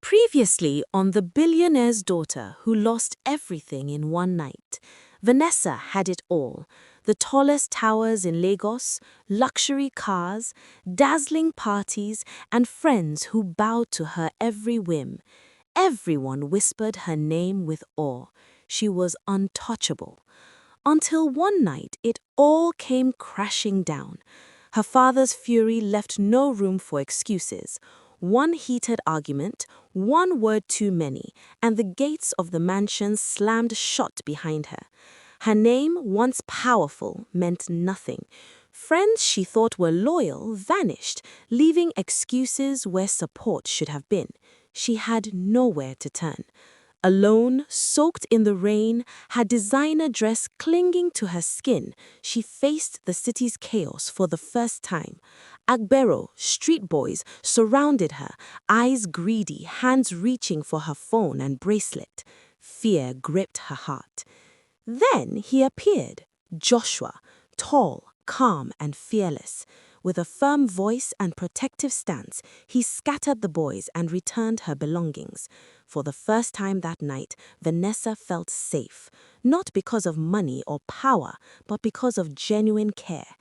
Previously on The Billionaire's Daughter Who Lost Everything in One Night, Vanessa had it all: the tallest towers in Lagos, luxury cars, dazzling parties, and friends who bowed to her every whim. Everyone whispered her name with awe. She was untouchable. Until one night it all came crashing down. Her father's fury left no room for excuses. One heated argument, one word too many, and the gates of the mansion slammed shut behind her. Her name, once powerful, meant nothing. Friends she thought were loyal vanished, leaving excuses where support should have been. She had nowhere to turn. Alone, soaked in the rain, her designer dress clinging to her skin, she faced the city's chaos for the first time. Agbero, street boys, surrounded her, eyes greedy, hands reaching for her phone and bracelet. Fear gripped her heart. Then he appeared, Joshua, tall, calm, and fearless. With a firm voice and protective stance, he scattered the boys and returned her belongings. For the first time that night, Vanessa felt safe, not because of money or power, but because of genuine care.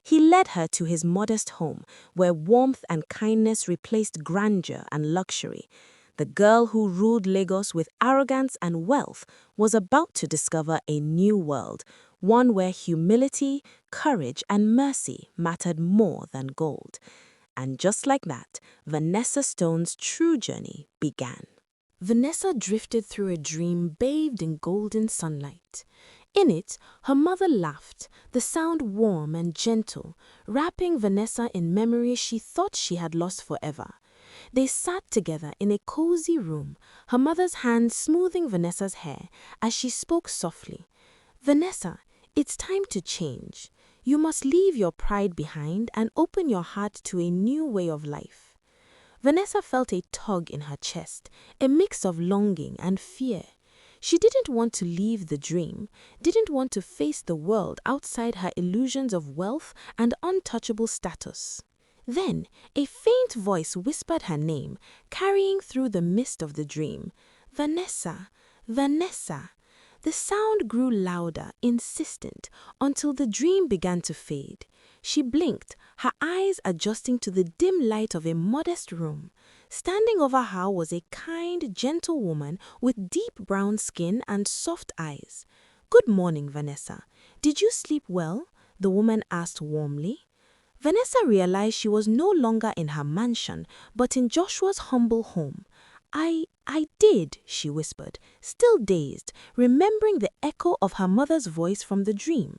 He led her to his modest home, where warmth and kindness replaced grandeur and luxury. The girl who ruled Lagos with arrogance and wealth was about to discover a new world, one where humility, courage, and mercy mattered more than gold. And just like that, Vanessa Stone's true journey began. Vanessa drifted through a dream bathed in golden sunlight. In it, her mother laughed, the sound warm and gentle, wrapping Vanessa in memories she thought she had lost forever. They sat together in a cozy room, her mother's hand smoothing Vanessa's hair as she spoke softly. "Vanessa, it's time to change. You must leave your pride behind and open your heart to a new way of life." Vanessa felt a tug in her chest, a mix of longing and fear. She didn't want to leave the dream, didn't want to face the world outside her illusions of wealth and untouchable status. Then, a faint voice whispered her name, carrying through the mist of the dream. "Vanessa, Vanessa." The sound grew louder, insistent, until the dream began to fade. She blinked, her eyes adjusting to the dim light of a modest room. Standing over her was a kind, gentle woman with deep brown skin and soft eyes. "Good morning, Vanessa. Did you sleep well?" the woman asked warmly. Vanessa realized she was no longer in her mansion, but in Joshua's humble home. I did," she whispered, still dazed, remembering the echo of her mother's voice from the dream.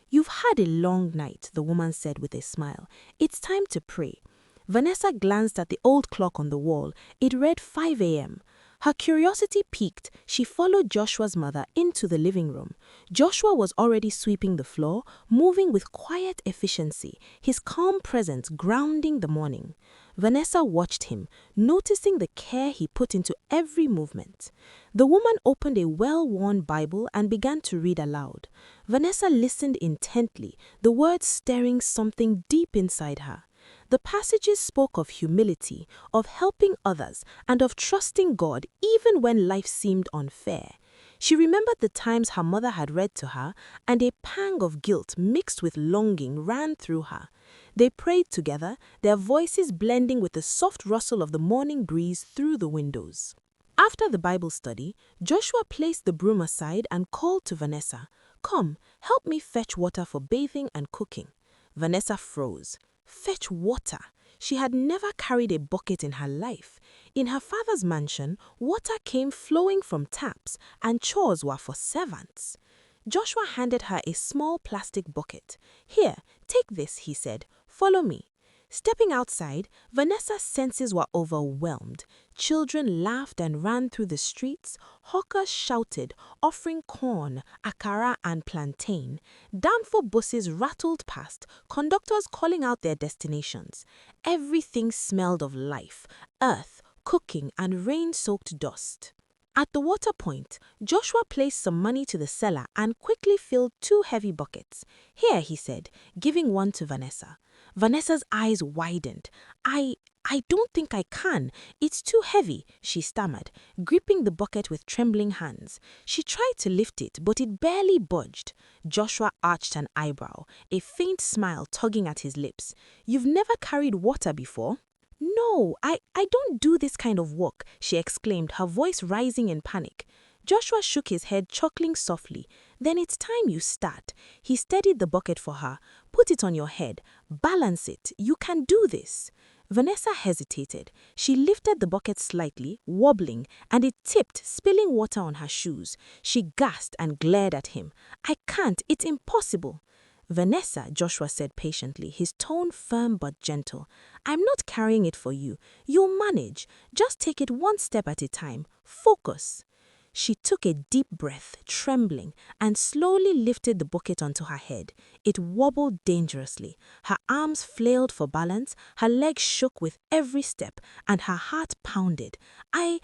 "You've had a long night," the woman said with a smile. "It's time to pray." Vanessa glanced at the old clock on the wall. It read 5 a.m. Her curiosity piqued, she followed Joshua's mother into the living room. Joshua was already sweeping the floor, moving with quiet efficiency, his calm presence grounding the morning. Vanessa watched him, noticing the care he put into every movement. The woman opened a well-worn Bible and began to read aloud. Vanessa listened intently, the words stirring something deep inside her. The passages spoke of humility, of helping others, and of trusting God even when life seemed unfair. She remembered the times her mother had read to her, and a pang of guilt mixed with longing ran through her. They prayed together, their voices blending with the soft rustle of the morning breeze through the windows. After the Bible study, Joshua placed the broom aside and called to Vanessa, "Come, help me fetch water for bathing and cooking." Vanessa froze. Fetch water. She had never carried a bucket in her life. In her father's mansion, water came flowing from taps, and chores were for servants. Joshua handed her a small plastic bucket. "Here, take this," he said. "Follow me." Stepping outside, Vanessa's senses were overwhelmed. Children laughed and ran through the streets. Hawkers shouted, offering corn, akara, and plantain. Danfo buses rattled past, conductors calling out their destinations. Everything smelled of life, earth, cooking, and rain-soaked dust. At the water point, Joshua placed some money to the seller and quickly filled 2 heavy buckets. "Here," he said, giving one to Vanessa. Vanessa's eyes widened. I don't think I can. It's too heavy, she stammered, gripping the bucket with trembling hands. She tried to lift it, but it barely budged. Joshua arched an eyebrow, a faint smile tugging at his lips. You've never carried water before? No, I don't do this kind of work, she exclaimed, her voice rising in panic. Joshua shook his head, chuckling softly. Then it's time you start. He steadied the bucket for her. Put it on your head. Balance it. You can do this. Vanessa hesitated. She lifted the bucket slightly, wobbling, and it tipped, spilling water on her shoes. She gasped and glared at him. I can't. It's impossible. Vanessa, Joshua said patiently, his tone firm but gentle. I'm not carrying it for you. You'll manage. Just take it one step at a time. Focus. She took a deep breath, trembling, and slowly lifted the bucket onto her head. It wobbled dangerously. Her arms flailed for balance, her legs shook with every step, and her heart pounded. I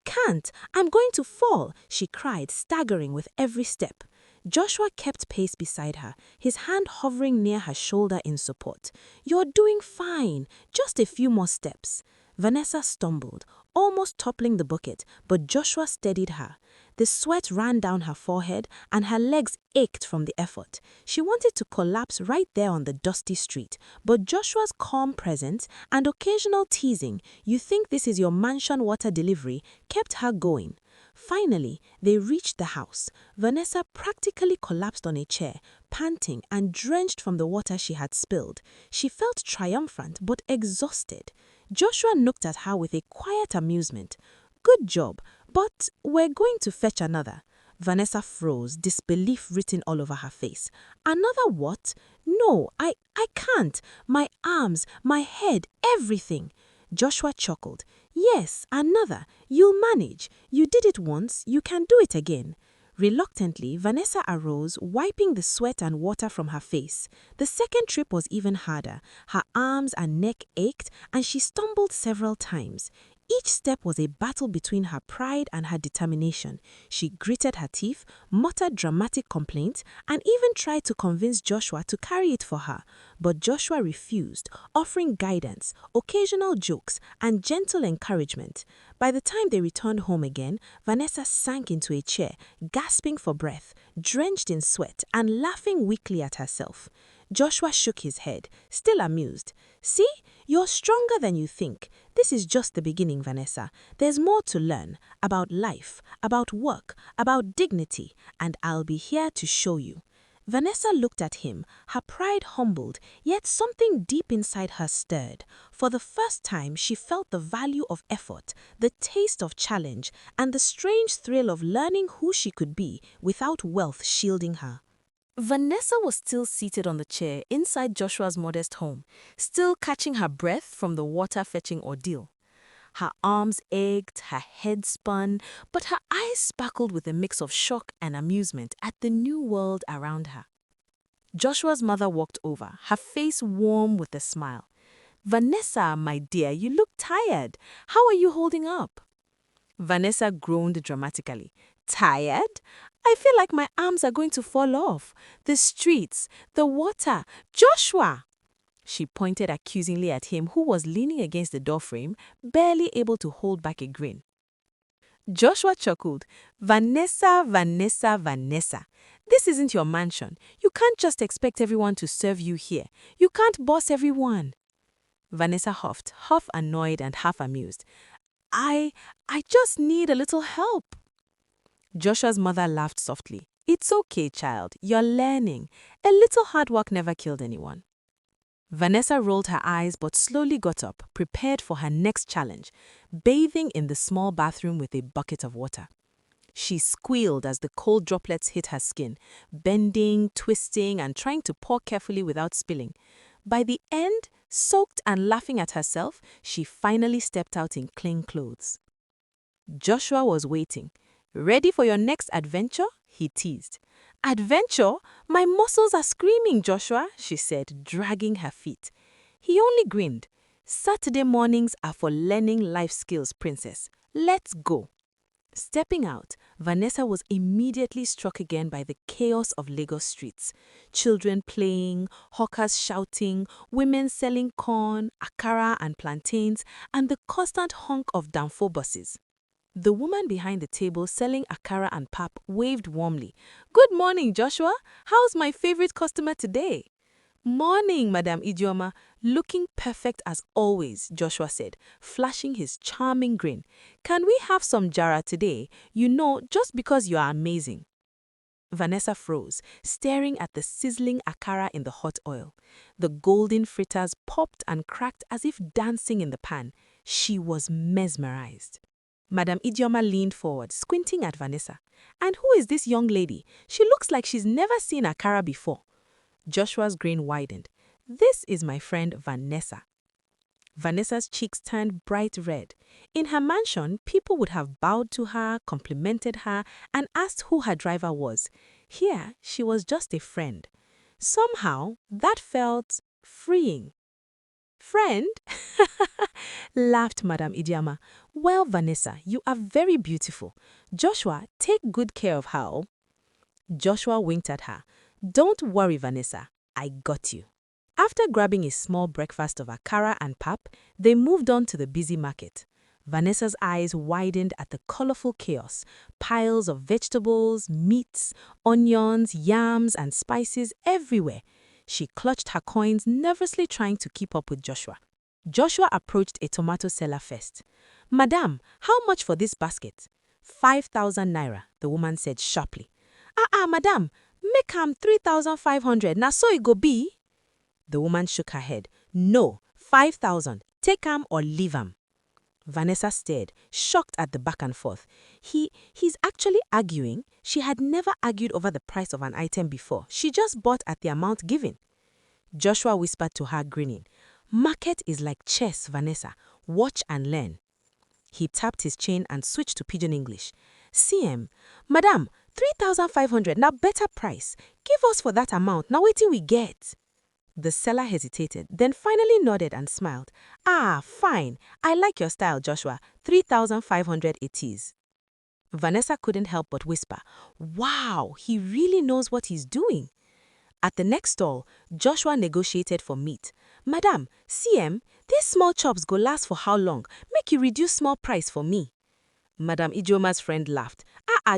can't. I'm going to fall, she cried, staggering with every step. Joshua kept pace beside her, his hand hovering near her shoulder in support. You're doing fine. Just a few more steps. Vanessa stumbled, almost toppling the bucket, but Joshua steadied her. The sweat ran down her forehead and her legs ached from the effort. She wanted to collapse right there on the dusty street, but Joshua's calm presence and occasional teasing, "You think this is your mansion water delivery," kept her going. Finally, they reached the house. Vanessa practically collapsed on a chair, panting and drenched from the water she had spilled. She felt triumphant but exhausted. Joshua looked at her with a quiet amusement. Good job, but we're going to fetch another. Vanessa froze, disbelief written all over her face. Another what? No, I can't. My arms, my head, everything. Joshua chuckled. Yes, another. You'll manage. You did it once, you can do it again. Reluctantly, Vanessa arose, wiping the sweat and water from her face. The second trip was even harder. Her arms and neck ached, and she stumbled several times. Each step was a battle between her pride and her determination. She gritted her teeth, muttered dramatic complaints, and even tried to convince Joshua to carry it for her. But Joshua refused, offering guidance, occasional jokes, and gentle encouragement. By the time they returned home again, Vanessa sank into a chair, gasping for breath, drenched in sweat, and laughing weakly at herself. Joshua shook his head, still amused. See, you're stronger than you think. This is just the beginning, Vanessa. There's more to learn about life, about work, about dignity, and I'll be here to show you. Vanessa looked at him, her pride humbled, yet something deep inside her stirred. For the first time, she felt the value of effort, the taste of challenge, and the strange thrill of learning who she could be without wealth shielding her. Vanessa was still seated on the chair inside Joshua's modest home, still catching her breath from the water-fetching ordeal. Her arms ached, her head spun, but her eyes sparkled with a mix of shock and amusement at the new world around her. Joshua's mother walked over, her face warm with a smile. Vanessa, my dear, you look tired. How are you holding up? Vanessa groaned dramatically. Tired? I feel like my arms are going to fall off. The streets, the water. Joshua! She pointed accusingly at him, who was leaning against the doorframe, barely able to hold back a grin. Joshua chuckled. Vanessa, Vanessa, Vanessa. This isn't your mansion. You can't just expect everyone to serve you here. You can't boss everyone. Vanessa huffed, half annoyed and half amused. I just need a little help. Joshua's mother laughed softly. It's okay, child. You're learning. A little hard work never killed anyone. Vanessa rolled her eyes but slowly got up, prepared for her next challenge, bathing in the small bathroom with a bucket of water. She squealed as the cold droplets hit her skin, bending, twisting, and trying to pour carefully without spilling. By the end, soaked and laughing at herself, she finally stepped out in clean clothes. Joshua was waiting. Ready for your next adventure? He teased. Adventure? My muscles are screaming, Joshua, she said, dragging her feet. He only grinned. Saturday mornings are for learning life skills, princess. Let's go. Stepping out, Vanessa was immediately struck again by the chaos of Lagos streets. Children playing, hawkers shouting, women selling corn, akara and plantains, and the constant honk of danfo buses. The woman behind the table selling akara and pap waved warmly. "Good morning, Joshua. How's my favorite customer today?" "Morning, Madam Idioma. Looking perfect as always," Joshua said, flashing his charming grin. "Can we have some jara today? You know, just because you are amazing." Vanessa froze, staring at the sizzling akara in the hot oil. The golden fritters popped and cracked as if dancing in the pan. She was mesmerized. Madam Idioma leaned forward, squinting at Vanessa. "And who is this young lady? She looks like she's never seen akara before." Joshua's grin widened. "This is my friend Vanessa." Vanessa's cheeks turned bright red. In her mansion, people would have bowed to her, complimented her, and asked who her driver was. Here, she was just a friend. Somehow, that felt freeing. "Friend?" laughed Madam Idiama. "Well, Vanessa, you are very beautiful. Joshua, take good care of her." Joshua winked at her. "Don't worry, Vanessa. I got you." After grabbing a small breakfast of akara and pap, they moved on to the busy market. Vanessa's eyes widened at the colorful chaos. Piles of vegetables, meats, onions, yams, and spices everywhere. She clutched her coins, nervously trying to keep up with Joshua. Joshua approached a tomato seller first. "Madam, how much for this basket?" 5,000 naira, the woman said sharply. Madam, make am 3,500, na so it go be?" The woman shook her head. "No, 5,000. Take am or leave am." Vanessa stared, shocked at the back and forth. He's actually arguing. She had never argued over the price of an item before. She just bought at the amount given. Joshua whispered to her, grinning. "Market is like chess, Vanessa. Watch and learn." He tapped his chain and switched to Pidgin English. "CM, Madam, 3,500, now better price. Give us for that amount, now wetin we get." The seller hesitated, then finally nodded and smiled. Fine. I like your style, Joshua. 3,500 it is." Vanessa couldn't help but whisper, "Wow, he really knows what he's doing." At the next stall, Joshua negotiated for meat. "Madam, CM, these small chops go last for how long? Make you reduce small price for me." Madam Idioma's friend laughed.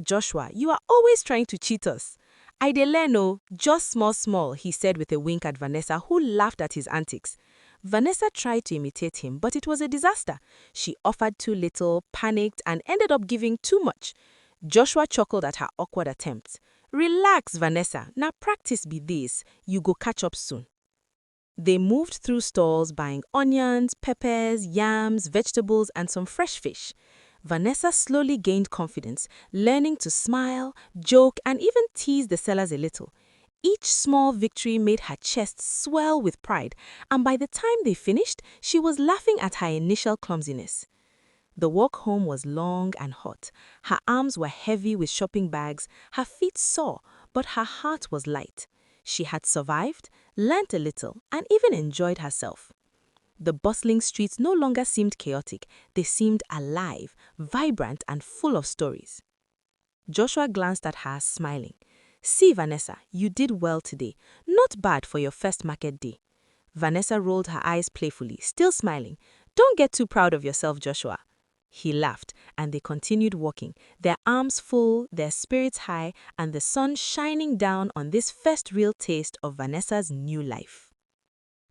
Joshua, you are always trying to cheat us." "I dey learn oh, just small," he said with a wink at Vanessa, who laughed at his antics. Vanessa tried to imitate him, but it was a disaster. She offered too little, panicked, and ended up giving too much. Joshua chuckled at her awkward attempts. "Relax, Vanessa. Now practice be this. You go catch up soon." They moved through stalls buying onions, peppers, yams, vegetables, and some fresh fish. Vanessa slowly gained confidence, learning to smile, joke, and even tease the sellers a little. Each small victory made her chest swell with pride, and by the time they finished, she was laughing at her initial clumsiness. The walk home was long and hot. Her arms were heavy with shopping bags, her feet sore, but her heart was light. She had survived, learnt a little, and even enjoyed herself. The bustling streets no longer seemed chaotic. They seemed alive, vibrant, and full of stories. Joshua glanced at her, smiling. "See, Vanessa, you did well today. Not bad for your first market day." Vanessa rolled her eyes playfully, still smiling. "Don't get too proud of yourself, Joshua." He laughed, and they continued walking, their arms full, their spirits high, and the sun shining down on this first real taste of Vanessa's new life.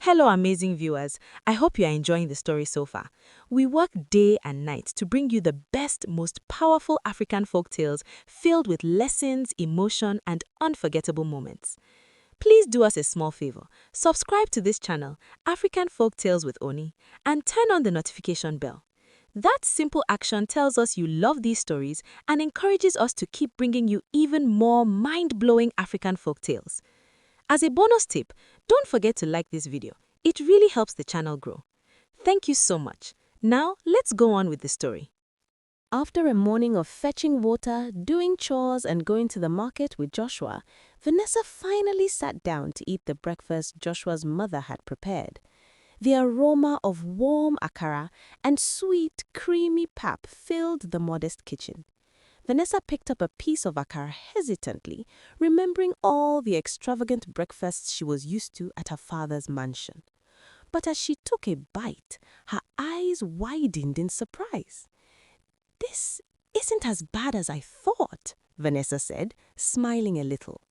Hello, amazing viewers. I hope you are enjoying the story so far. We work day and night to bring you the best, most powerful African folktales filled with lessons, emotion, and unforgettable moments. Please do us a small favor. Subscribe to this channel, African Folktales with Oni, and turn on the notification bell. That simple action tells us you love these stories and encourages us to keep bringing you even more mind-blowing African folktales. As a bonus tip, don't forget to like this video. It really helps the channel grow. Thank you so much. Now, let's go on with the story. After a morning of fetching water, doing chores, and going to the market with Joshua, Vanessa finally sat down to eat the breakfast Joshua's mother had prepared. The aroma of warm akara and sweet, creamy pap filled the modest kitchen. Vanessa picked up a piece of akara hesitantly, remembering all the extravagant breakfasts she was used to at her father's mansion. But as she took a bite, her eyes widened in surprise. "This isn't as bad as I thought," Vanessa said, smiling a little.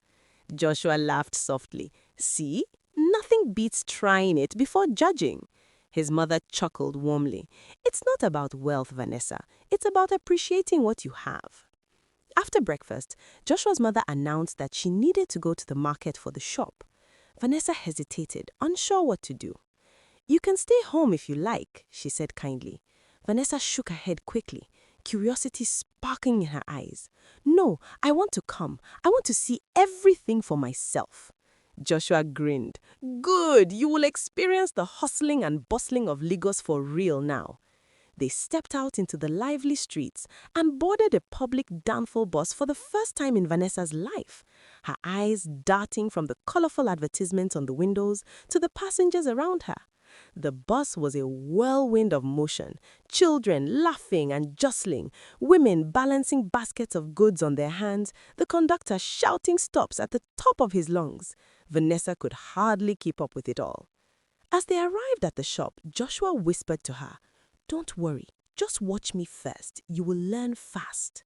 Joshua laughed softly. "See? Nothing beats trying it before judging." His mother chuckled warmly. "It's not about wealth, Vanessa. It's about appreciating what you have." After breakfast, Joshua's mother announced that she needed to go to the market for the shop. Vanessa hesitated, unsure what to do. "You can stay home if you like," she said kindly. Vanessa shook her head quickly, curiosity sparkling in her eyes. "No, I want to come. I want to see everything for myself." Joshua grinned. "Good, you will experience the hustling and bustling of Lagos for real now." They stepped out into the lively streets and boarded a public downfall bus for the first time in Vanessa's life, her eyes darting from the colorful advertisements on the windows to the passengers around her. The bus was a whirlwind of motion, children laughing and jostling, women balancing baskets of goods on their hands, the conductor shouting stops at the top of his lungs. Vanessa could hardly keep up with it all. As they arrived at the shop, Joshua whispered to her, "Don't worry, just watch me first. You will learn fast."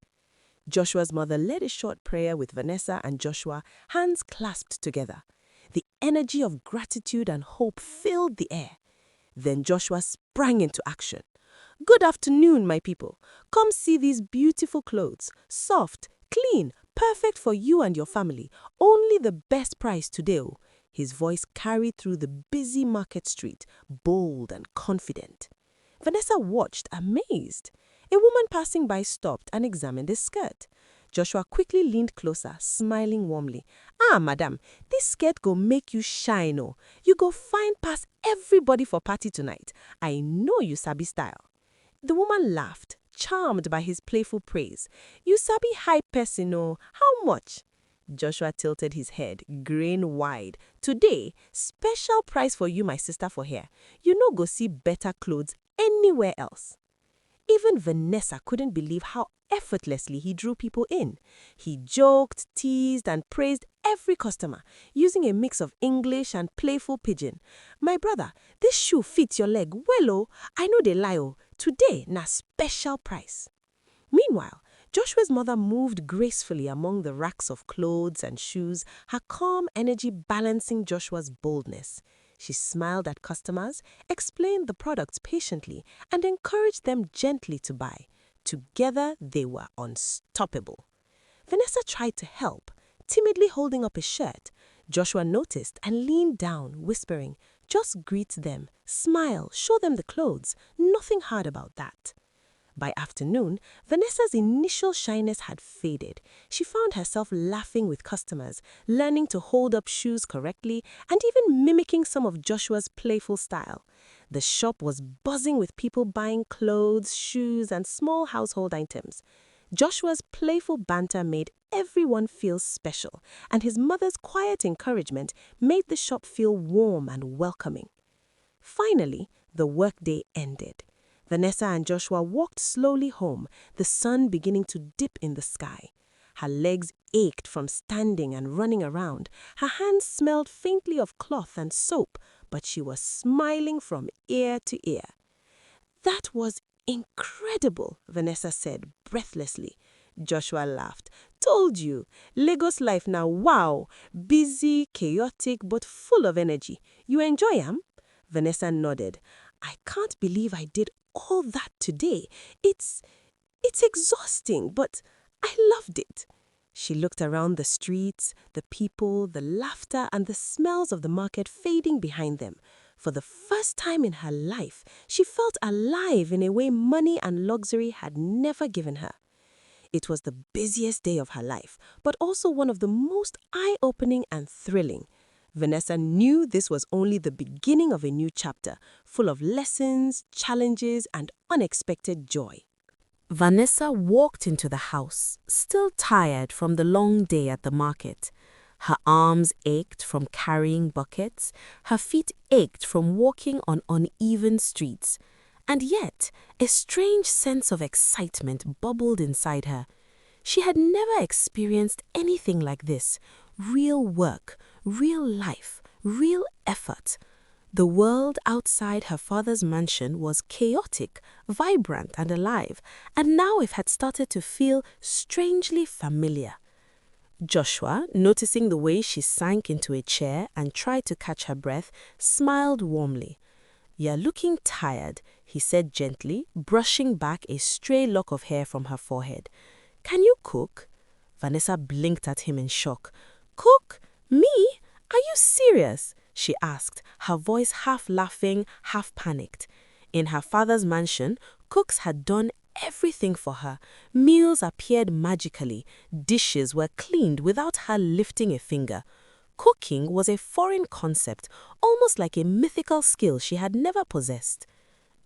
Joshua's mother led a short prayer with Vanessa and Joshua, hands clasped together. The energy of gratitude and hope filled the air. Then Joshua sprang into action. "Good afternoon, my people. Come see these beautiful clothes. Soft, clean, perfect for you and your family. Only the best price today." His voice carried through the busy market street, bold and confident. Vanessa watched, amazed. A woman passing by stopped and examined his skirt. Joshua quickly leaned closer, smiling warmly. "Ah, madam, this skirt go make you shine, oh. You go fine past everybody for party tonight. I know you sabi style." The woman laughed, charmed by his playful praise. "You sabi high person, oh. How much?" Joshua tilted his head, grin wide. "Today, special price for you, my sister, for here. You no go see better clothes anywhere else." Even Vanessa couldn't believe how effortlessly he drew people in. He joked, teased, and praised every customer, using a mix of English and playful pidgin. "My brother, this shoe fits your leg well, oh. I know they lie, oh. Today, na special price." Meanwhile, Joshua's mother moved gracefully among the racks of clothes and shoes, her calm energy balancing Joshua's boldness. She smiled at customers, explained the products patiently, and encouraged them gently to buy. Together, they were unstoppable. Vanessa tried to help, timidly holding up a shirt. Joshua noticed and leaned down, whispering, "Just greet them, smile, show them the clothes. Nothing hard about that." By afternoon, Vanessa's initial shyness had faded. She found herself laughing with customers, learning to hold up shoes correctly, and even mimicking some of Joshua's playful style. The shop was buzzing with people buying clothes, shoes, and small household items. Joshua's playful banter made everyone feel special, and his mother's quiet encouragement made the shop feel warm and welcoming. Finally, the workday ended. Vanessa and Joshua walked slowly home, the sun beginning to dip in the sky. Her legs ached from standing and running around. Her hands smelled faintly of cloth and soap, but she was smiling from ear to ear. "That was incredible," Vanessa said breathlessly. Joshua laughed. "Told you. Lagos life now, wow. Busy, chaotic, but full of energy. You enjoy am?" Vanessa nodded. "I can't believe I did all that today. It's exhausting, but I loved it." She looked around the streets, the people, the laughter, and the smells of the market fading behind them. For the first time in her life, she felt alive in a way money and luxury had never given her. It was the busiest day of her life, but also one of the most eye-opening and thrilling. Vanessa knew this was only the beginning of a new chapter, full of lessons, challenges, and unexpected joy. Vanessa walked into the house, still tired from the long day at the market. Her arms ached from carrying buckets, her feet ached from walking on uneven streets. And yet, a strange sense of excitement bubbled inside her. She had never experienced anything like this. Real work, real life, real effort. The world outside her father's mansion was chaotic, vibrant, and alive, and now it had started to feel strangely familiar. Joshua, noticing the way she sank into a chair and tried to catch her breath, smiled warmly. "You're looking tired," he said gently, brushing back a stray lock of hair from her forehead. "Can you cook?" Vanessa blinked at him in shock. "Cook? Me? Are you serious?" she asked, her voice half laughing, half panicked. In her father's mansion, cooks had done everything for her. Meals appeared magically. Dishes were cleaned without her lifting a finger. Cooking was a foreign concept, almost like a mythical skill she had never possessed.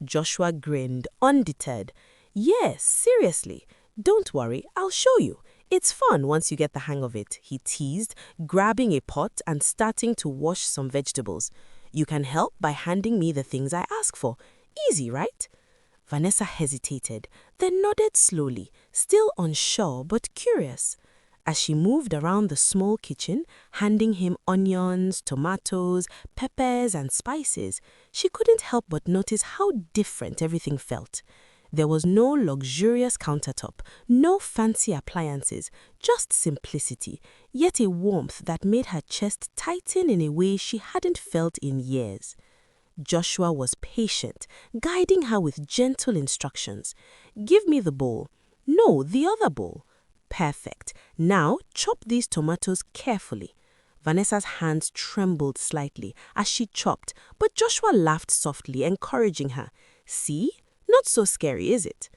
Joshua grinned, undeterred. "Yes, seriously. Don't worry, I'll show you. It's fun once you get the hang of it," he teased, grabbing a pot and starting to wash some vegetables. "You can help by handing me the things I ask for. Easy, right?" Vanessa hesitated, then nodded slowly, still unsure but curious. As she moved around the small kitchen, handing him onions, tomatoes, peppers, and spices, she couldn't help but notice how different everything felt. There was no luxurious countertop, no fancy appliances, just simplicity, yet a warmth that made her chest tighten in a way she hadn't felt in years. Joshua was patient, guiding her with gentle instructions. "Give me the bowl." "No, the other bowl." "Perfect. Now chop these tomatoes carefully." Vanessa's hands trembled slightly as she chopped, but Joshua laughed softly, encouraging her. "See? Not so scary, is it?"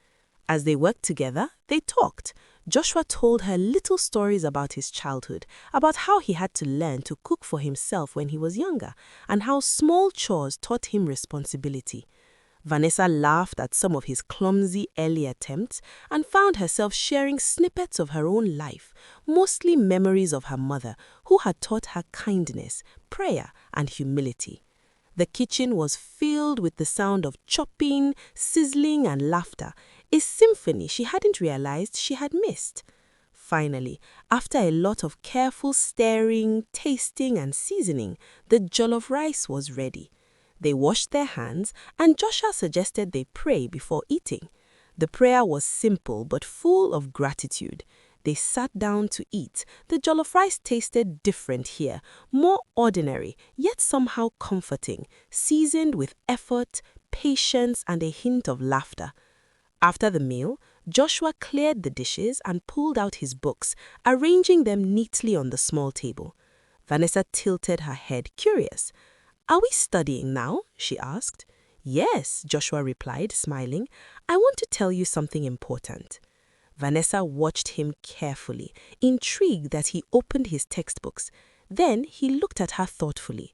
As they worked together, they talked. Joshua told her little stories about his childhood, about how he had to learn to cook for himself when he was younger, and how small chores taught him responsibility. Vanessa laughed at some of his clumsy early attempts and found herself sharing snippets of her own life, mostly memories of her mother, who had taught her kindness, prayer, and humility. The kitchen was filled with the sound of chopping, sizzling, and laughter, a symphony she hadn't realized she had missed. Finally, after a lot of careful stirring, tasting, and seasoning, the jollof rice was ready. They washed their hands, and Joshua suggested they pray before eating. The prayer was simple but full of gratitude. They sat down to eat. The jollof rice tasted different here, more ordinary, yet somehow comforting, seasoned with effort, patience, and a hint of laughter. After the meal, Joshua cleared the dishes and pulled out his books, arranging them neatly on the small table. Vanessa tilted her head, curious. "Are we studying now?" she asked. "Yes," Joshua replied, smiling. "I want to tell you something important." Vanessa watched him carefully, intrigued that he opened his textbooks. Then he looked at her thoughtfully.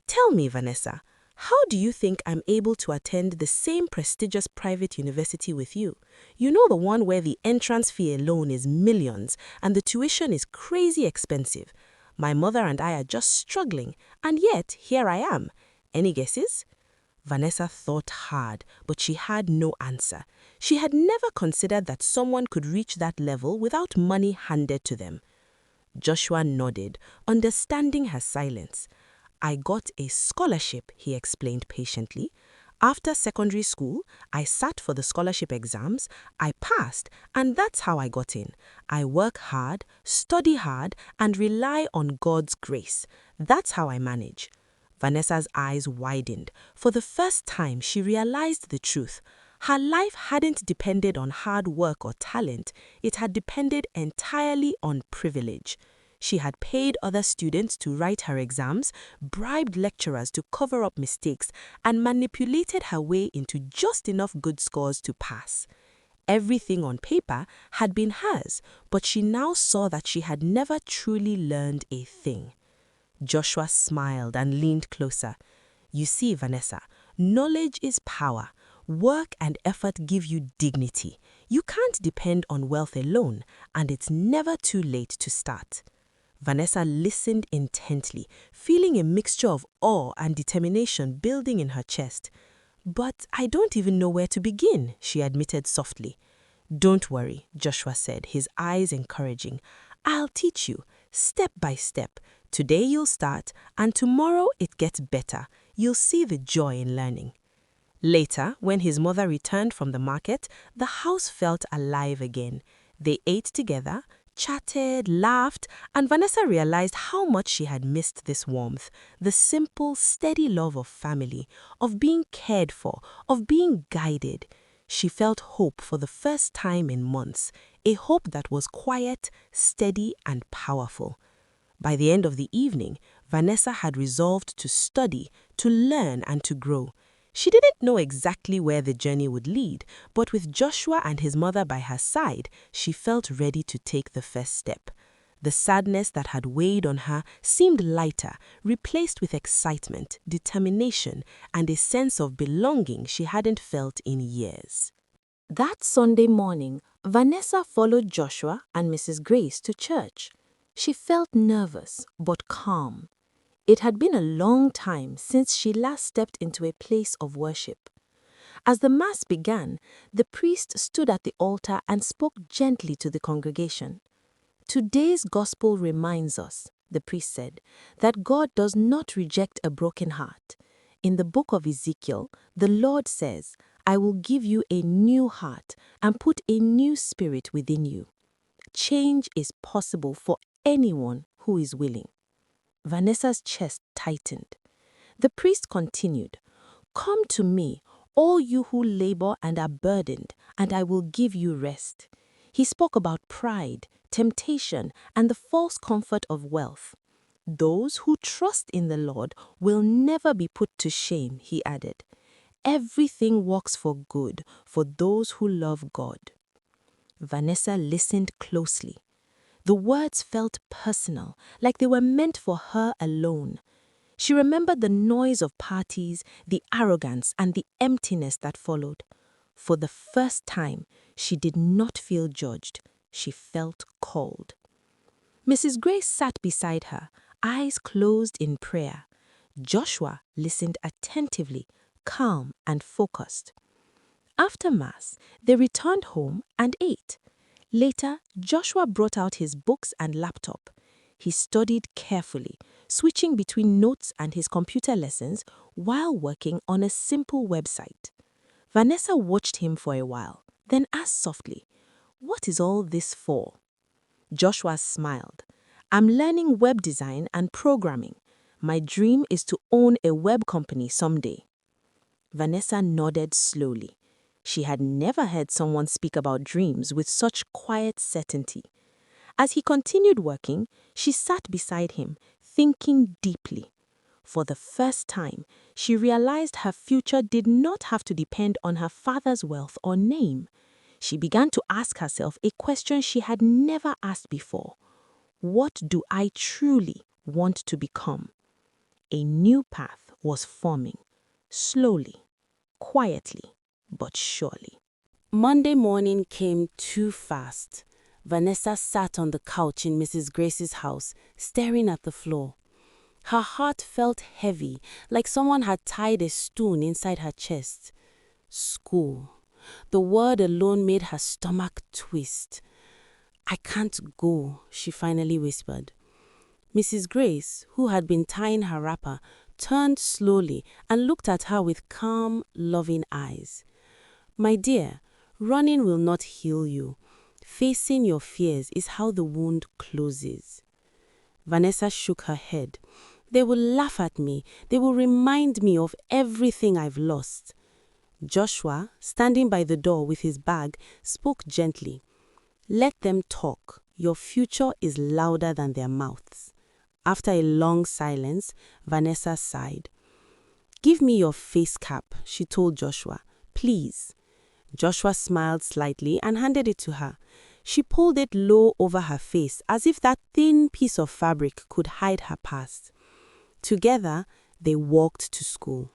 "Tell me, Vanessa, how do you think I'm able to attend the same prestigious private university with you? You know, the one where the entrance fee alone is millions and the tuition is crazy expensive. My mother and I are just struggling, and yet here I am. Any guesses?" Vanessa thought hard, but she had no answer. She had never considered that someone could reach that level without money handed to them. Joshua nodded, understanding her silence. "I got a scholarship," he explained patiently. "After secondary school, I sat for the scholarship exams, I passed, and that's how I got in. I work hard, study hard, and rely on God's grace. That's how I manage." Vanessa's eyes widened. For the first time, she realized the truth. Her life hadn't depended on hard work or talent. It had depended entirely on privilege. She had paid other students to write her exams, bribed lecturers to cover up mistakes, and manipulated her way into just enough good scores to pass. Everything on paper had been hers, but she now saw that she had never truly learned a thing. Joshua smiled and leaned closer. "You see, Vanessa, knowledge is power. Work and effort give you dignity. You can't depend on wealth alone, and it's never too late to start." Vanessa listened intently, feeling a mixture of awe and determination building in her chest. "But I don't even know where to begin," she admitted softly. "Don't worry," Joshua said, his eyes encouraging. "I'll teach you, step by step. Today you'll start, and tomorrow it gets better. You'll see the joy in learning." Later, when his mother returned from the market, the house felt alive again. They ate together, chatted, laughed, and Vanessa realized how much she had missed this warmth, the simple, steady love of family, of being cared for, of being guided. She felt hope for the first time in months, a hope that was quiet, steady, and powerful. By the end of the evening, Vanessa had resolved to study, to learn, and to grow. She didn't know exactly where the journey would lead, but with Joshua and his mother by her side, she felt ready to take the first step. The sadness that had weighed on her seemed lighter, replaced with excitement, determination, and a sense of belonging she hadn't felt in years. That Sunday morning, Vanessa followed Joshua and Mrs. Grace to church. She felt nervous but calm. It had been a long time since she last stepped into a place of worship. As the Mass began, the priest stood at the altar and spoke gently to the congregation. "Today's gospel reminds us," the priest said, "that God does not reject a broken heart. In the book of Ezekiel, the Lord says, 'I will give you a new heart and put a new spirit within you.' Change is possible for anyone who is willing." Vanessa's chest tightened. The priest continued, "Come to me, all you who labor and are burdened, and I will give you rest." He spoke about pride, temptation, and the false comfort of wealth. "Those who trust in the Lord will never be put to shame," he added. "Everything works for good for those who love God." Vanessa listened closely. The words felt personal, like they were meant for her alone. She remembered the noise of parties, the arrogance, and the emptiness that followed. For the first time, she did not feel judged. She felt called. Mrs. Grace sat beside her, eyes closed in prayer. Joshua listened attentively, calm and focused. After Mass, they returned home and ate. Later, Joshua brought out his books and laptop. He studied carefully, switching between notes and his computer lessons while working on a simple website. Vanessa watched him for a while, then asked softly, "What is all this for?" Joshua smiled. "I'm learning web design and programming. My dream is to own a web company someday." Vanessa nodded slowly. She had never heard someone speak about dreams with such quiet certainty. As he continued working, she sat beside him, thinking deeply. For the first time, she realized her future did not have to depend on her father's wealth or name. She began to ask herself a question she had never asked before. What do I truly want to become? A new path was forming, slowly, quietly, but surely. Monday morning came too fast. Vanessa sat on the couch in Mrs. Grace's house, staring at the floor. Her heart felt heavy, like someone had tied a stone inside her chest. School. The word alone made her stomach twist. "I can't go," she finally whispered. Mrs. Grace, who had been tying her wrapper, turned slowly and looked at her with calm, loving eyes. "My dear, running will not heal you. Facing your fears is how the wound closes." Vanessa shook her head. "They will laugh at me. They will remind me of everything I've lost." Joshua, standing by the door with his bag, spoke gently. "Let them talk. Your future is louder than their mouths." After a long silence, Vanessa sighed. "Give me your face cap," she told Joshua. "Please." Joshua smiled slightly and handed it to her. She pulled it low over her face as if that thin piece of fabric could hide her past. Together, they walked to school.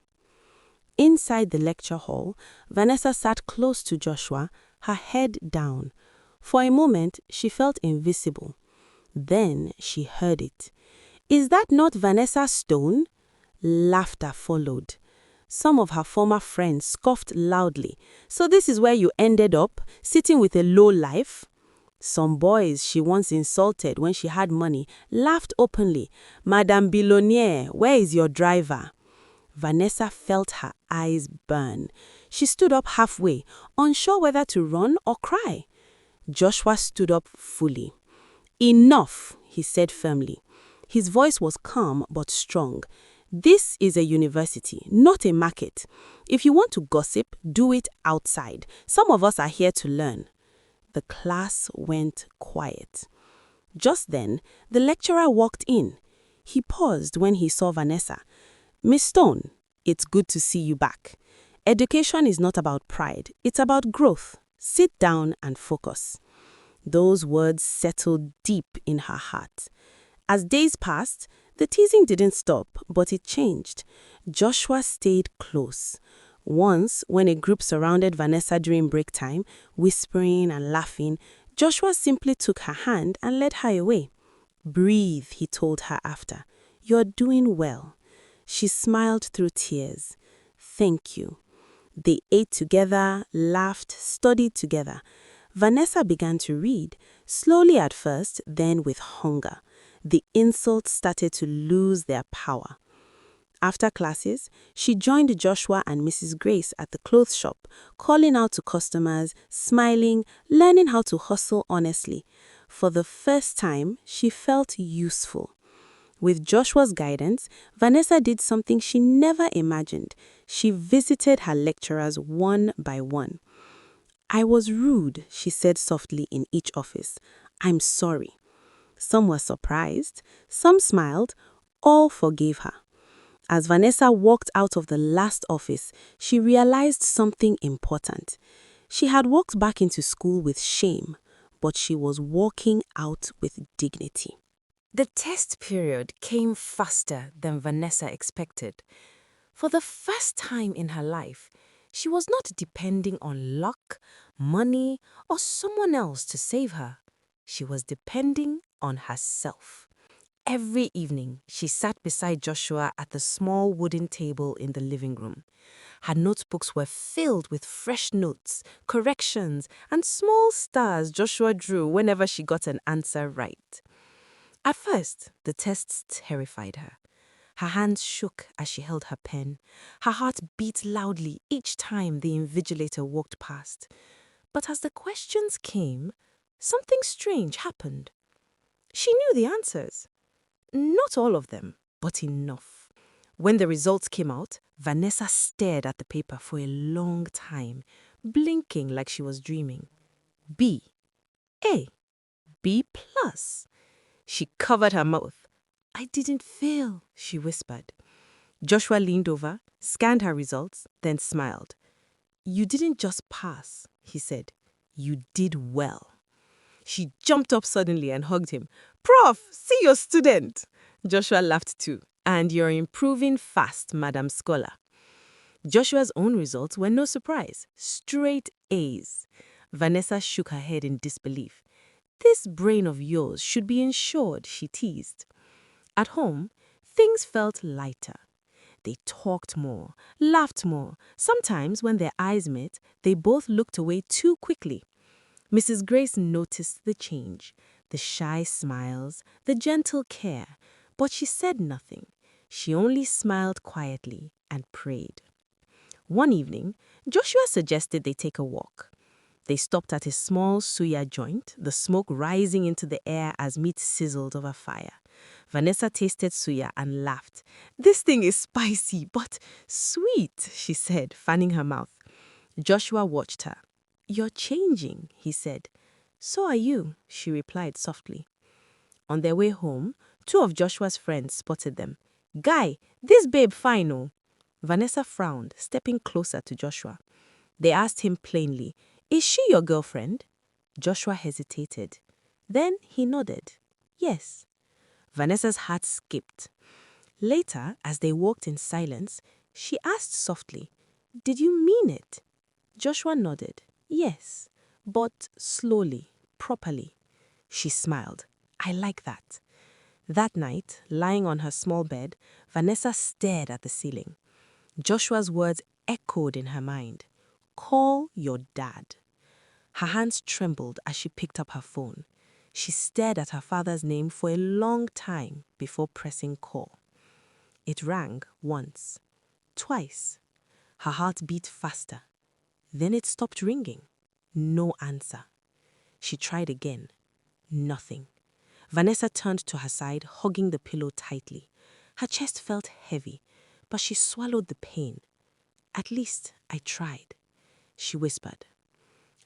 Inside the lecture hall, Vanessa sat close to Joshua, her head down. For a moment, she felt invisible. Then she heard it. "Is that not Vanessa Stone?" Laughter followed. Some of her former friends scoffed loudly. "So this is where you ended up, sitting with a low life?" Some boys she once insulted when she had money laughed openly. "Madame Billionaire, where is your driver?" Vanessa felt her eyes burn. She stood up halfway, unsure whether to run or cry. Joshua stood up fully. "Enough," he said firmly. His voice was calm but strong. "This is a university, not a market. If you want to gossip, do it outside. Some of us are here to learn." The class went quiet. Just then, the lecturer walked in. He paused when he saw Vanessa. "Miss Stone, it's good to see you back. Education is not about pride, it's about growth. Sit down and focus." Those words settled deep in her heart. As days passed, the teasing didn't stop, but it changed. Joshua stayed close. Once, when a group surrounded Vanessa during break time, whispering and laughing, Joshua simply took her hand and led her away. "Breathe," he told her after. "You're doing well." She smiled through tears. "Thank you." They ate together, laughed, studied together. Vanessa began to read, slowly at first, then with hunger. The insults started to lose their power. After classes, she joined Joshua and Mrs. Grace at the clothes shop, calling out to customers, smiling, learning how to hustle honestly. For the first time, she felt useful. With Joshua's guidance, Vanessa did something she never imagined. She visited her lecturers one by one. "I was rude," she said softly in each office. "I'm sorry." Some were surprised, some smiled, all forgave her. As Vanessa walked out of the last office, she realized something important. She had walked back into school with shame, but she was walking out with dignity. The test period came faster than Vanessa expected. For the first time in her life, she was not depending on luck, money, or someone else to save her. She was depending on herself. Every evening, she sat beside Joshua at the small wooden table in the living room. Her notebooks were filled with fresh notes, corrections, and small stars Joshua drew whenever she got an answer right. At first, the tests terrified her. Her hands shook as she held her pen. Her heart beat loudly each time the invigilator walked past. But as the questions came, something strange happened. She knew the answers. Not all of them, but enough. When the results came out, Vanessa stared at the paper for a long time, blinking like she was dreaming. B. A. B+. She covered her mouth. "I didn't fail," she whispered. Joshua leaned over, scanned her results, then smiled. "You didn't just pass," he said. "You did well." She jumped up suddenly and hugged him. "Prof, see your student." Joshua laughed too. "And you're improving fast, Madam Scholar." Joshua's own results were no surprise. Straight A's. Vanessa shook her head in disbelief. "This brain of yours should be insured," she teased. At home, things felt lighter. They talked more, laughed more. Sometimes, when their eyes met, they both looked away too quickly. Mrs. Grace noticed the change, the shy smiles, the gentle care, but she said nothing. She only smiled quietly and prayed. One evening, Joshua suggested they take a walk. They stopped at a small suya joint, the smoke rising into the air as meat sizzled over fire. Vanessa tasted suya and laughed. "This thing is spicy, but sweet," she said, fanning her mouth. Joshua watched her. "You're changing," he said. "So are you," she replied softly. On their way home, two of Joshua's friends spotted them. "Guy, this babe fine, oh." Vanessa frowned, stepping closer to Joshua. They asked him plainly, "Is she your girlfriend?" Joshua hesitated. Then he nodded. "Yes." Vanessa's heart skipped. Later, as they walked in silence, she asked softly, "Did you mean it?" Joshua nodded. "Yes, but slowly, properly." She smiled. "I like that." That night, lying on her small bed, Vanessa stared at the ceiling. Joshua's words echoed in her mind. Call your dad. Her hands trembled as she picked up her phone. She stared at her father's name for a long time before pressing call. It rang once, twice. Her heart beat faster. Then it stopped ringing. No answer. She tried again. Nothing. Vanessa turned to her side, hugging the pillow tightly. Her chest felt heavy, but she swallowed the pain. At least I tried, she whispered.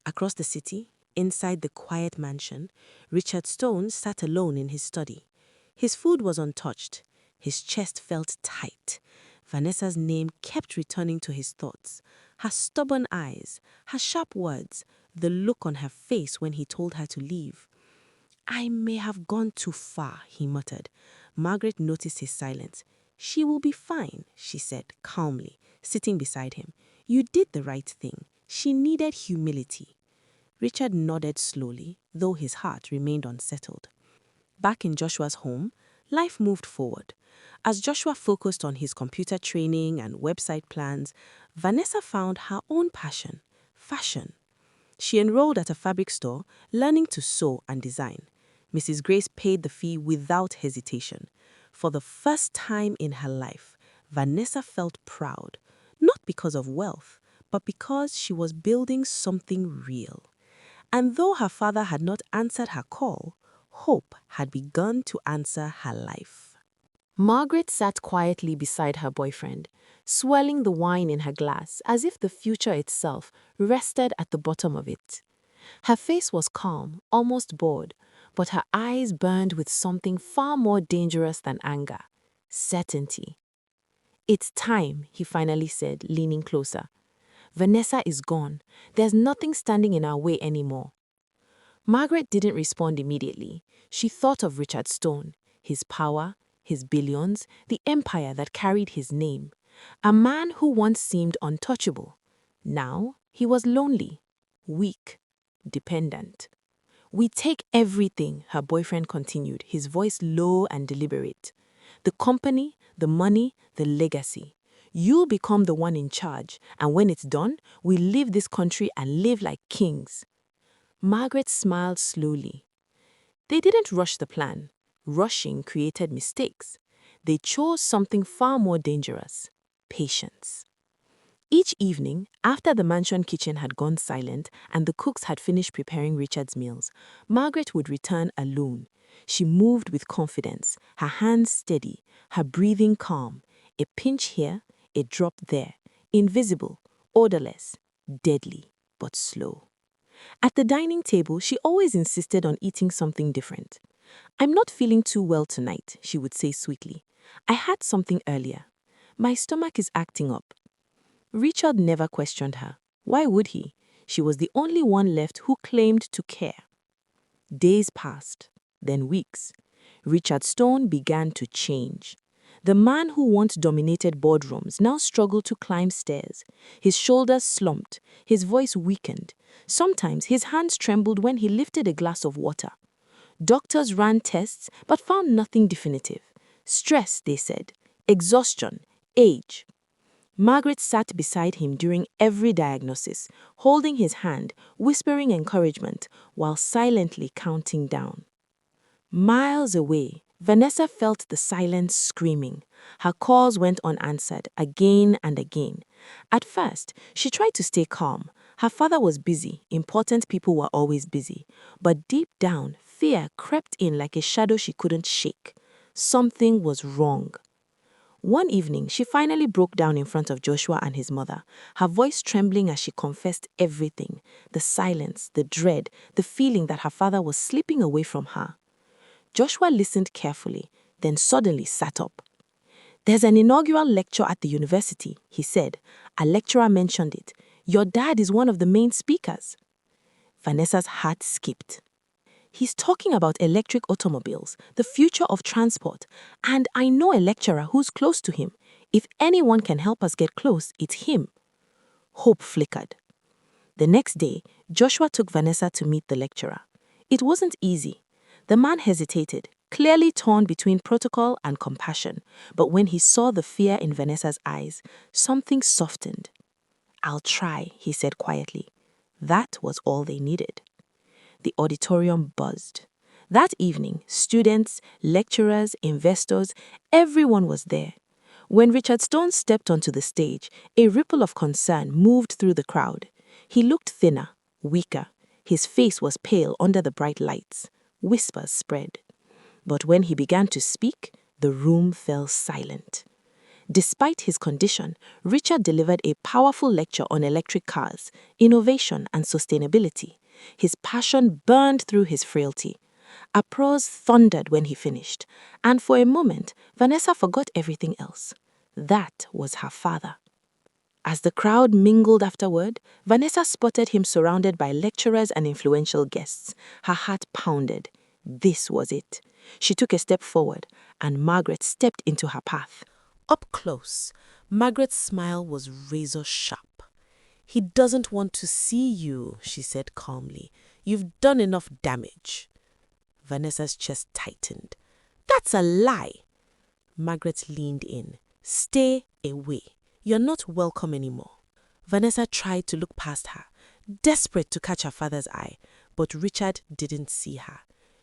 Across the city, inside the quiet mansion, Richard Stone sat alone in his study. His food was untouched. His chest felt tight. Vanessa's name kept returning to his thoughts. Her stubborn eyes, her sharp words, the look on her face when he told her to leave. I may have gone too far, he muttered. Margaret noticed his silence. She will be fine, she said calmly, sitting beside him. You did the right thing. She needed humility. Richard nodded slowly, though his heart remained unsettled. Back in Joshua's home, life moved forward. As Joshua focused on his computer training and website plans, Vanessa found her own passion, fashion. She enrolled at a fabric store, learning to sew and design. Mrs. Grace paid the fee without hesitation. For the first time in her life, Vanessa felt proud, not because of wealth, but because she was building something real. And though her father had not answered her call, hope had begun to answer her life. Margaret sat quietly beside her boyfriend, swirling the wine in her glass as if the future itself rested at the bottom of it. Her face was calm, almost bored, but her eyes burned with something far more dangerous than anger: certainty. It's time, he finally said, leaning closer. Vanessa is gone. There's nothing standing in our way anymore. Margaret didn't respond immediately. She thought of Richard Stone, his power, his billions, the empire that carried his name. A man who once seemed untouchable. Now he was lonely, weak, dependent. We take everything, her boyfriend continued, his voice low and deliberate. The company, the money, the legacy. You'll become the one in charge, and when it's done, we leave this country and live like kings. Margaret smiled slowly. They didn't rush the plan. Rushing created mistakes. They chose something far more dangerous: patience. Each evening, after the mansion kitchen had gone silent and the cooks had finished preparing Richard's meals, Margaret would return alone. She moved with confidence, her hands steady, her breathing calm, a pinch here, a drop there, invisible, odorless, deadly, but slow. At the dining table, she always insisted on eating something different. I'm not feeling too well tonight, she would say sweetly. I had something earlier. My stomach is acting up. Richard never questioned her. Why would he? She was the only one left who claimed to care. Days passed, then weeks. Richard Stone began to change. The man who once dominated boardrooms now struggled to climb stairs. His shoulders slumped, his voice weakened. Sometimes his hands trembled when he lifted a glass of water. Doctors ran tests but found nothing definitive. Stress, they said. Exhaustion. Age. Margaret sat beside him during every diagnosis, holding his hand, whispering encouragement, while silently counting down. Miles away, Vanessa felt the silence screaming. Her calls went unanswered again and again. At first, she tried to stay calm. Her father was busy, important people were always busy. But deep down, fear crept in like a shadow she couldn't shake. Something was wrong. One evening, she finally broke down in front of Joshua and his mother, her voice trembling as she confessed everything: the silence, the dread, the feeling that her father was slipping away from her. Joshua listened carefully, then suddenly sat up. There's an inaugural lecture at the university, he said. A lecturer mentioned it. Your dad is one of the main speakers. Vanessa's heart skipped. He's talking about electric automobiles, the future of transport, and I know a lecturer who's close to him. If anyone can help us get close, it's him. Hope flickered. The next day, Joshua took Vanessa to meet the lecturer. It wasn't easy. The man hesitated, clearly torn between protocol and compassion. But when he saw the fear in Vanessa's eyes, something softened. "I'll try," he said quietly. That was all they needed. The auditorium buzzed. That evening, students, lecturers, investors, everyone was there. When Richard Stone stepped onto the stage, a ripple of concern moved through the crowd. He looked thinner, weaker. His face was pale under the bright lights. Whispers spread. But when he began to speak, the room fell silent. Despite his condition, Richard delivered a powerful lecture on electric cars, innovation, and sustainability. His passion burned through his frailty. Applause thundered when he finished, and for a moment, Vanessa forgot everything else. That was her father. As the crowd mingled afterward, Vanessa spotted him surrounded by lecturers and influential guests. Her heart pounded. This was it. She took a step forward, and Margaret stepped into her path. Up close, Margaret's smile was razor sharp. "He doesn't want to see you," she said calmly. "You've done enough damage." Vanessa's chest tightened. "That's a lie." Margaret leaned in. "Stay away. You're not welcome anymore." Vanessa tried to look past her, desperate to catch her father's eye, but Richard didn't see her.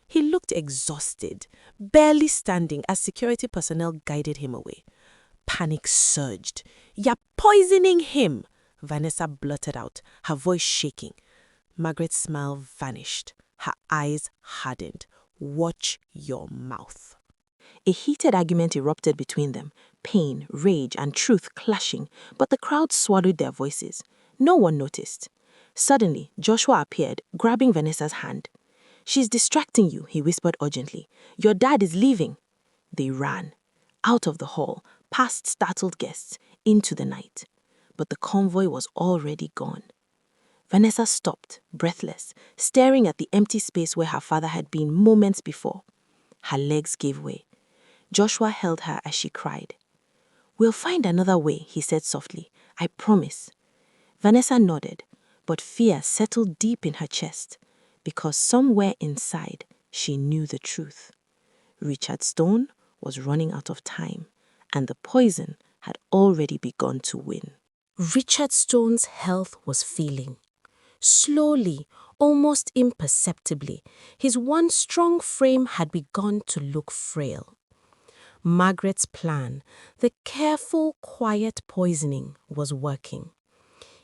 He looked exhausted, barely standing as security personnel guided him away. Panic surged. "You're poisoning him," Vanessa blurted out, her voice shaking. Margaret's smile vanished. Her eyes hardened. "Watch your mouth." A heated argument erupted between them, pain, rage, and truth clashing, but the crowd swallowed their voices. No one noticed. Suddenly, Joshua appeared, grabbing Vanessa's hand. "She's distracting you," he whispered urgently. "Your dad is leaving." They ran. Out of the hall, past startled guests, into the night. But the convoy was already gone. Vanessa stopped, breathless, staring at the empty space where her father had been moments before. Her legs gave way. Joshua held her as she cried. "We'll find another way," he said softly. "I promise." Vanessa nodded, but fear settled deep in her chest, because somewhere inside she knew the truth. Richard Stone was running out of time, and the poison had already begun to win. Richard Stone's health was failing. Slowly, almost imperceptibly, his one strong frame had begun to look frail. Margaret's plan, the careful, quiet poisoning, was working.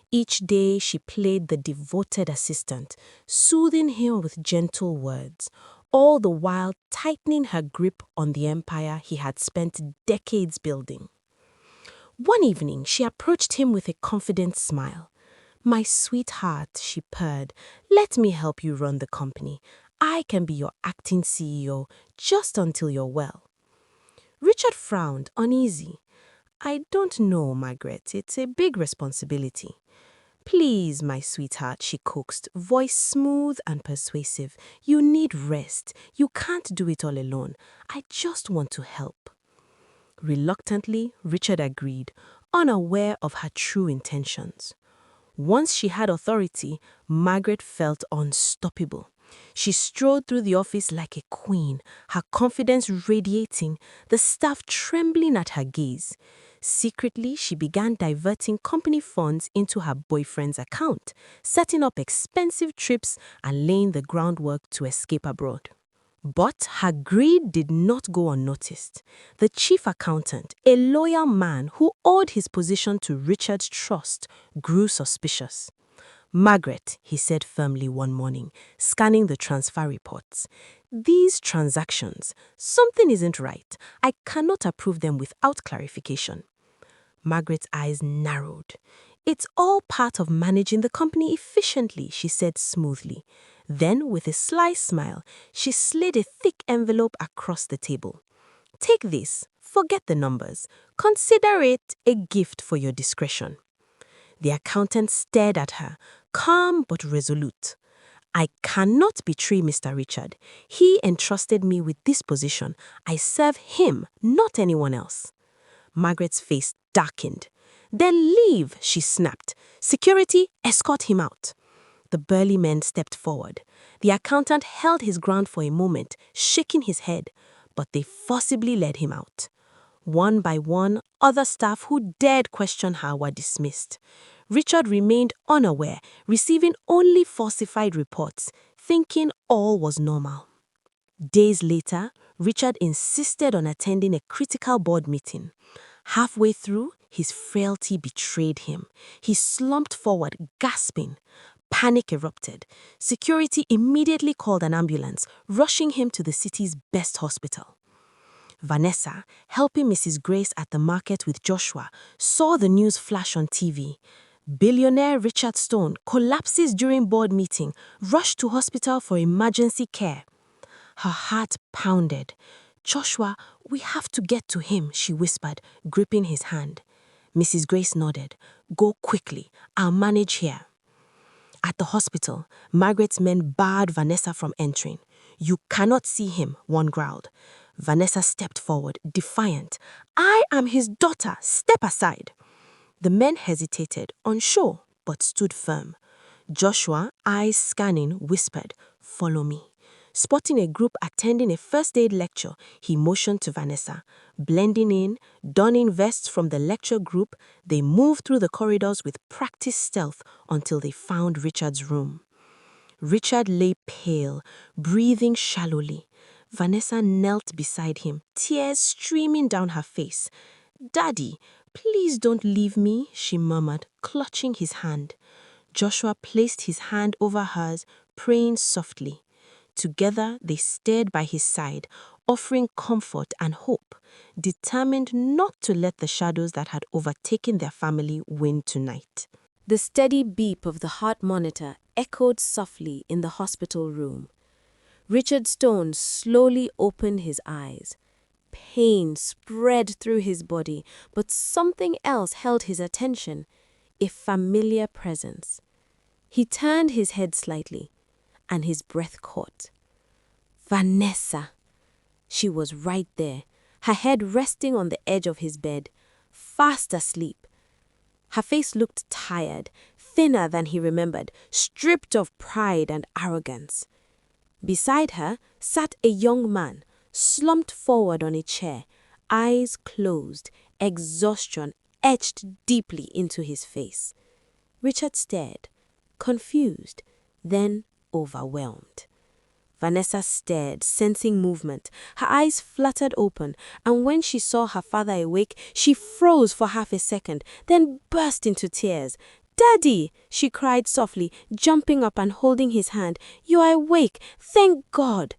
Each day she played the devoted assistant, soothing him with gentle words, all the while tightening her grip on the empire he had spent decades building. One evening, she approached him with a confident smile. "My sweetheart," she purred, "let me help you run the company. I can be your acting CEO just until you're well." Richard frowned, uneasy. "I don't know, Margaret. It's a big responsibility." "Please, my sweetheart," she coaxed, voice smooth and persuasive. "You need rest. You can't do it all alone. I just want to help." Reluctantly, Richard agreed, unaware of her true intentions. Once she had authority, Margaret felt unstoppable. She strode through the office like a queen, her confidence radiating, the staff trembling at her gaze. Secretly, she began diverting company funds into her boyfriend's account, setting up expensive trips and laying the groundwork to escape abroad. But her greed did not go unnoticed. The chief accountant, a loyal man who owed his position to Richard's trust, grew suspicious. "Margaret," he said firmly one morning, scanning the transfer reports, "these transactions, something isn't right. I cannot approve them without clarification." Margaret's eyes narrowed. "It's all part of managing the company efficiently," she said smoothly. Then, with a sly smile, she slid a thick envelope across the table. "Take this. Forget the numbers. Consider it a gift for your discretion." The accountant stared at her, calm but resolute. "I cannot betray Mr. Richard. He entrusted me with this position. I serve him, not anyone else." Margaret's face darkened. "Then leave," she snapped. "Security, escort him out." The burly man stepped forward. The accountant held his ground for a moment, shaking his head. but they forcibly led him out. One by one, other staff who dared question her were dismissed. Richard remained unaware, receiving only falsified reports, thinking all was normal. Days later, Richard insisted on attending a critical board meeting. Halfway through, his frailty betrayed him. He slumped forward, gasping. Panic erupted. Security immediately called an ambulance, rushing him to the city's best hospital. Vanessa, helping Mrs. Grace at the market with Joshua, saw the news flash on TV. Billionaire Richard Stone collapses during board meeting, rushed to hospital for emergency care. Her heart pounded. "Joshua, we have to get to him," she whispered, gripping his hand. Mrs. Grace nodded. "Go quickly. I'll manage here." At the hospital, Margaret's men barred Vanessa from entering. "You cannot see him," one growled. Vanessa stepped forward, defiant. "I am his daughter. Step aside." The men hesitated, unsure, but stood firm. Joshua, eyes scanning, whispered, "Follow me." Spotting a group attending a first aid lecture, he motioned to Vanessa. Blending in, donning vests from the lecture group, they moved through the corridors with practiced stealth until they found Richard's room. Richard lay pale, breathing shallowly. Vanessa knelt beside him, tears streaming down her face. "Daddy, please don't leave me," she murmured, clutching his hand. Joshua placed his hand over hers, praying softly. Together, they stayed by his side, offering comfort and hope, determined not to let the shadows that had overtaken their family win tonight. The steady beep of the heart monitor echoed softly in the hospital room. Richard Stone slowly opened his eyes. Pain spread through his body, but something else held his attention, a familiar presence. He turned his head slightly, and his breath caught. Vanessa! She was right there, her head resting on the edge of his bed, fast asleep. Her face looked tired, thinner than he remembered, stripped of pride and arrogance. Beside her sat a young man, slumped forward on a chair, eyes closed, exhaustion etched deeply into his face. Richard stared, confused, then overwhelmed. Vanessa stared, sensing movement. Her eyes fluttered open, and when she saw her father awake, she froze for half a second, then burst into tears. "Daddy!" she cried softly, jumping up and holding his hand. "You are awake! Thank God!"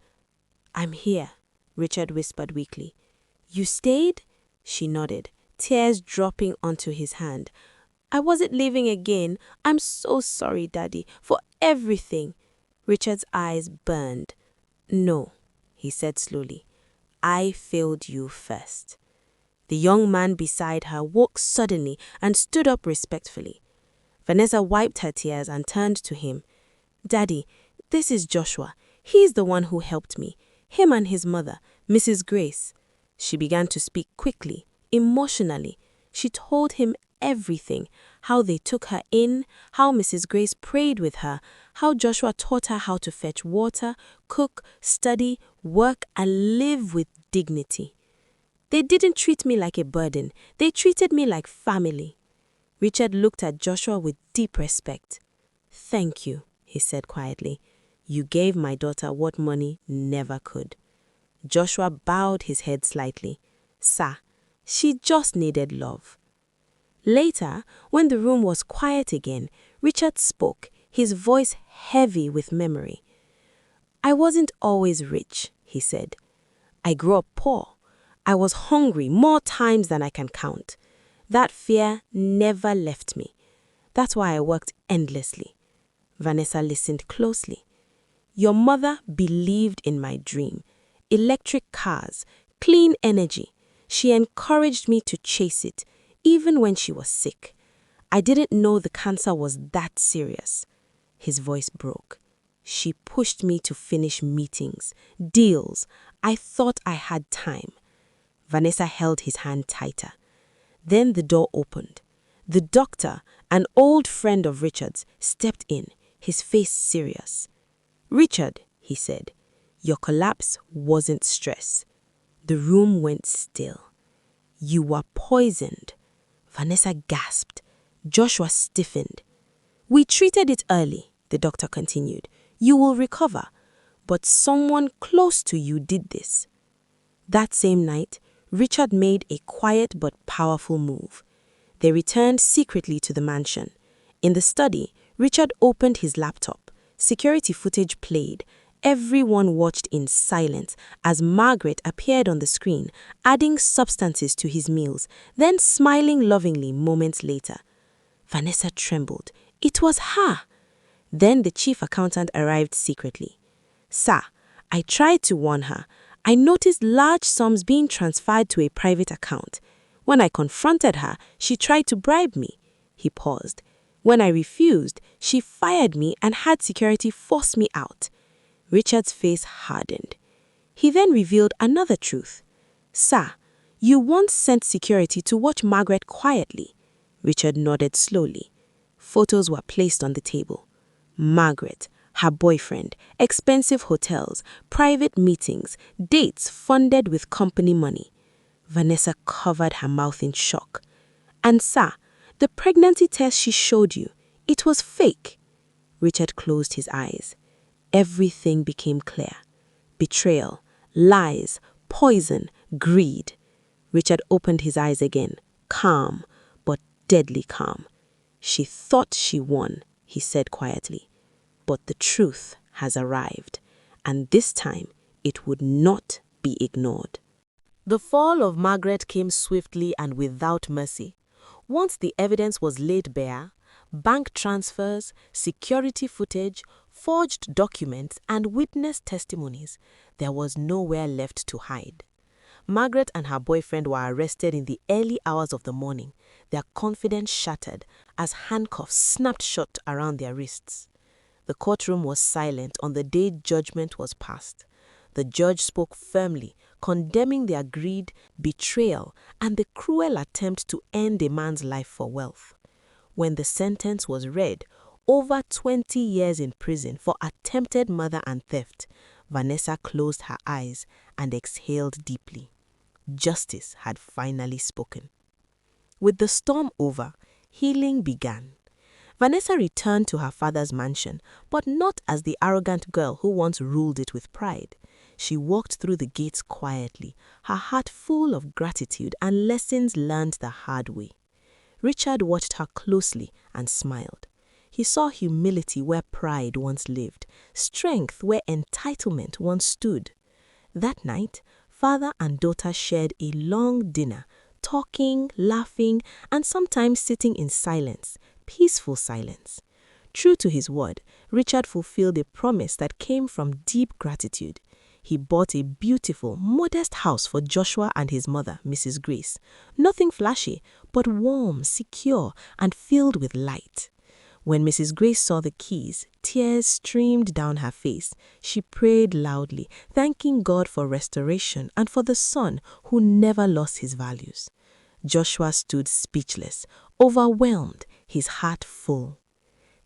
"I'm here," Richard whispered weakly. "You stayed?" She nodded, tears dropping onto his hand. "I wasn't leaving again. I'm so sorry, Daddy, for everything." Richard's eyes burned. "No," he said slowly. "I failed you first." The young man beside her woke suddenly and stood up respectfully. Vanessa wiped her tears and turned to him. "Daddy, this is Joshua. He's the one who helped me. Him and his mother, Mrs. Grace." She began to speak quickly, emotionally. She told him everything, how they took her in, how Mrs. Grace prayed with her, how Joshua taught her how to fetch water, cook, study, work, and live with dignity. "They didn't treat me like a burden. They treated me like family." Richard looked at Joshua with deep respect. "Thank you," he said quietly. "You gave my daughter what money never could." Joshua bowed his head slightly. "Sir, she just needed love." Later, when the room was quiet again, Richard spoke, his voice heavy with memory. "I wasn't always rich," he said. "I grew up poor. I was hungry more times than I can count. That fear never left me. That's why I worked endlessly." Vanessa listened closely. "Your mother believed in my dream. Electric cars, clean energy. She encouraged me to chase it, even when she was sick. I didn't know the cancer was that serious." His voice broke. "She pushed me to finish meetings, deals. I thought I had time." Vanessa held his hand tighter. Then the door opened. The doctor, an old friend of Richard's, stepped in, his face serious. "Richard," he said, "your collapse wasn't stress. The room went still. "You were poisoned." Vanessa gasped. Joshua stiffened. "We treated it early," the doctor continued. "You will recover. But someone close to you did this." That same night, Richard made a quiet but powerful move. They returned secretly to the mansion. In the study, Richard opened his laptop. Security footage played. Everyone watched in silence as Margaret appeared on the screen, adding substances to his meals, then smiling lovingly moments later. Vanessa trembled. It was her! Then the chief accountant arrived secretly. "Sir, I tried to warn her. I noticed large sums being transferred to a private account. When I confronted her, she tried to bribe me." He paused. "When I refused, she fired me and had security force me out." Richard's face hardened. He then revealed another truth. "Sir, you once sent security to watch Margaret quietly." Richard nodded slowly. Photos were placed on the table. Margaret, her boyfriend, expensive hotels, private meetings, dates funded with company money. Vanessa covered her mouth in shock. "And sir, the pregnancy test she showed you, it was fake." Richard closed his eyes. Everything became clear. Betrayal, lies, poison, greed. Richard opened his eyes again, calm, but deadly calm. "She thought she won," he said quietly. "But the truth has arrived, and this time it would not be ignored." The fall of Margaret came swiftly and without mercy. Once the evidence was laid bare, bank transfers, security footage, forged documents, and witness testimonies, there was nowhere left to hide. Margaret and her boyfriend were arrested in the early hours of the morning, their confidence shattered as handcuffs snapped shut around their wrists. The courtroom was silent on the day judgment was passed. The judge spoke firmly, condemning their greed, betrayal, and the cruel attempt to end a man's life for wealth. When the sentence was read, over 20 years in prison for attempted murder and theft, Vanessa closed her eyes and exhaled deeply. Justice had finally spoken. With the storm over, healing began. Vanessa returned to her father's mansion, but not as the arrogant girl who once ruled it with pride. She walked through the gates quietly, her heart full of gratitude and lessons learned the hard way. Richard watched her closely and smiled. He saw humility where pride once lived, strength where entitlement once stood. That night, father and daughter shared a long dinner, talking, laughing, and sometimes sitting in silence, peaceful silence. True to his word, Richard fulfilled a promise that came from deep gratitude. He bought a beautiful, modest house for Joshua and his mother, Mrs. Grace. Nothing flashy, but warm, secure, and filled with light. When Mrs. Grace saw the keys, tears streamed down her face. She prayed loudly, thanking God for restoration and for the son who never lost his values. Joshua stood speechless, overwhelmed, his heart full.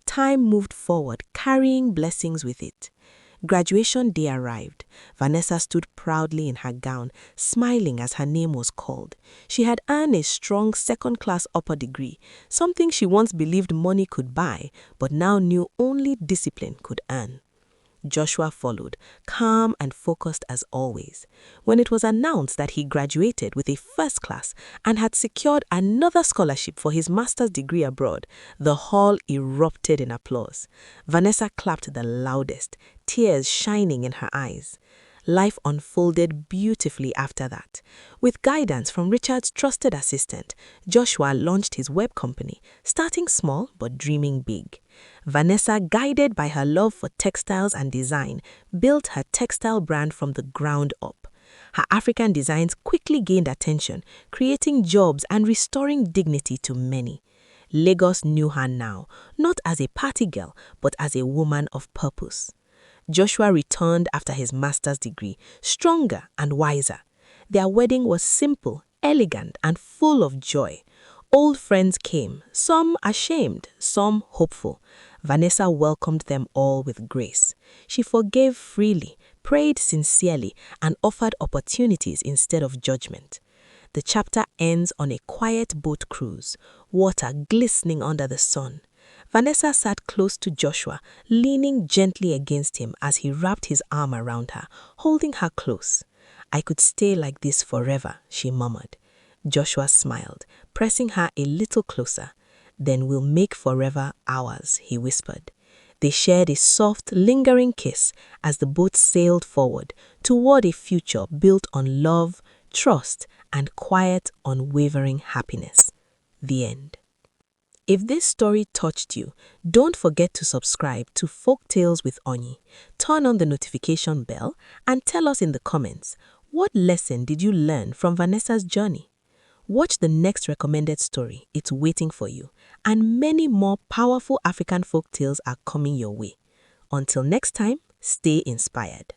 Time moved forward, carrying blessings with it. Graduation day arrived. Vanessa stood proudly in her gown, smiling as her name was called. She had earned a strong second-class upper degree, something she once believed money could buy, but now knew only discipline could earn. Joshua followed, calm and focused as always. When it was announced that he graduated with a first class and had secured another scholarship for his master's degree abroad, the hall erupted in applause. Vanessa clapped the loudest, tears shining in her eyes. Life unfolded beautifully after that. With guidance from Richard's trusted assistant, Joshua launched his web company, starting small but dreaming big. Vanessa, guided by her love for textiles and design, built her textile brand from the ground up. Her African designs quickly gained attention, creating jobs and restoring dignity to many. Lagos knew her now, not as a party girl, but as a woman of purpose. Joshua returned after his master's degree, stronger and wiser. Their wedding was simple, elegant, and full of joy. Old friends came, some ashamed, some hopeful. Vanessa welcomed them all with grace. She forgave freely, prayed sincerely, and offered opportunities instead of judgment. The chapter ends on a quiet boat cruise, water glistening under the sun. Vanessa sat close to Joshua, leaning gently against him as he wrapped his arm around her, holding her close. "I could stay like this forever," she murmured. Joshua smiled, pressing her a little closer. "Then we'll make forever ours," he whispered. They shared a soft, lingering kiss as the boat sailed forward toward a future built on love, trust, and quiet, unwavering happiness. The end. If this story touched you, don't forget to subscribe to Folktales with Onyi. Turn on the notification bell and tell us in the comments, what lesson did you learn from Vanessa's journey? Watch the next recommended story, it's waiting for you, and many more powerful African folktales are coming your way. Until next time, stay inspired.